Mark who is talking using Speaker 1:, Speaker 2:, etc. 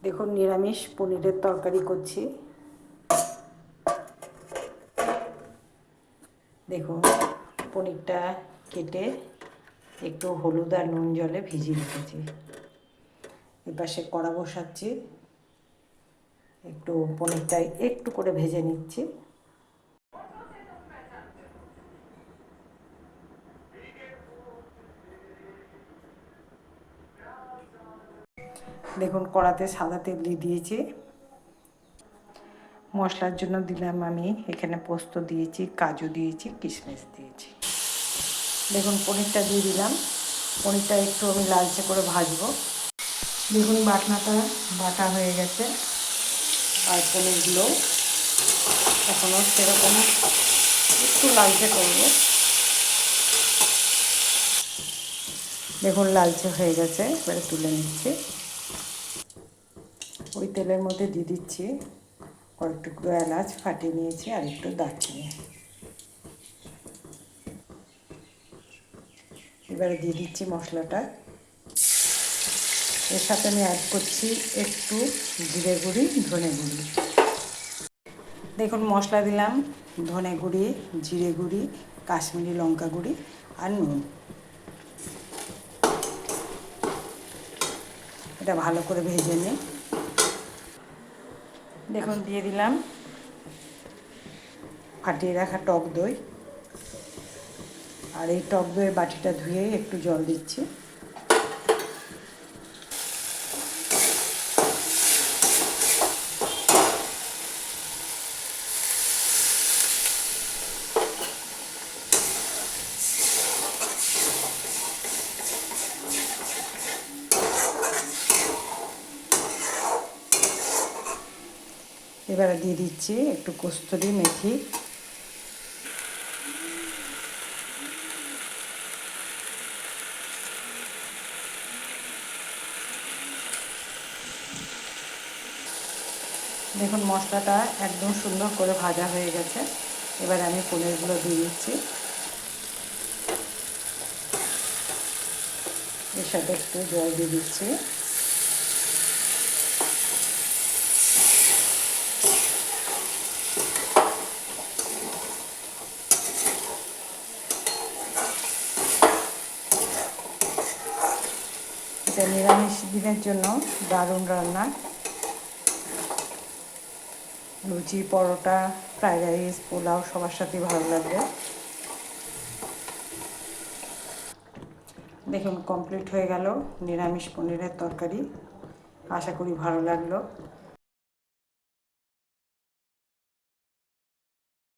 Speaker 1: দেখুন নিরামিষ পনিরের তরকারি করছি। দেখুন পনিরটা কেটে একটু হলুদ আর নুন জলে ভিজিয়ে রেখেছি। এপাশে কড়া বসাচ্ছি, একটু পনিরটা একটু করে ভেজে নিচ্ছি। দেখুন কড়াতে সাদা তেল দিয়ে দিয়েছি। মশলার জন্য দিলাম আমি এখানে পোস্ত দিয়েছি, কাজু দিয়েছি, কিশমিশ দিয়েছি। দেখুন পনিরটা দিয়ে দিলাম। পনিরটা একটু আমি লালচে করে ভাজবো। দেখুন বাটনাটা বাটা হয়ে গেছে, আর পনিরগুলো এখনও সেরকম একটু লালচে করব। দেখুন লালচে হয়ে গেছে, এবারে তুলে নিচ্ছি। ওই তেলের মধ্যে দিয়ে দিচ্ছি কয়েক টুকরো এলাচ ফাটিয়ে নিয়েছি আর একটু দারচিনি। এবারে দিয়ে দিচ্ছি মশলাটা। এর সাথে আমি অ্যাড করছি একটু জিরে গুঁড়ি, ধনে গুঁড়ি। দেখুন মশলা দিলাম ধনে গুঁড়ি, জিরে গুঁড়ি, কাশ্মীরি লঙ্কা গুঁড়ি আর নুন। এটা ভালো করে ভেজে নিই। দেখুন দিয়ে দিলাম ফাটিয়ে রাখা টক দই, আর এই টক দইয়ের বাটিটা ধুয়ে একটু জল দিচ্ছি। এবারে দিয়ে দিচ্ছি একটু কস্তুরি মেথি। দেখুন মশলাটা একদম সুন্দর করে ভাজা হয়ে গেছে। এবার আমি পনিরগুলো দিয়ে দিচ্ছি। এর সাথে একটু জল দিয়ে দিচ্ছি। এটা নিরামিষ দিনের জন্য দারুণ রান্না। লুচি, পরোটা, ফ্রাইড রাইস, পোলাও সবার সাথেই ভালো লাগবে। দেখুন কমপ্লিট হয়ে গেল নিরামিষ পনিরের তরকারি। আশা করি ভালো লাগলো।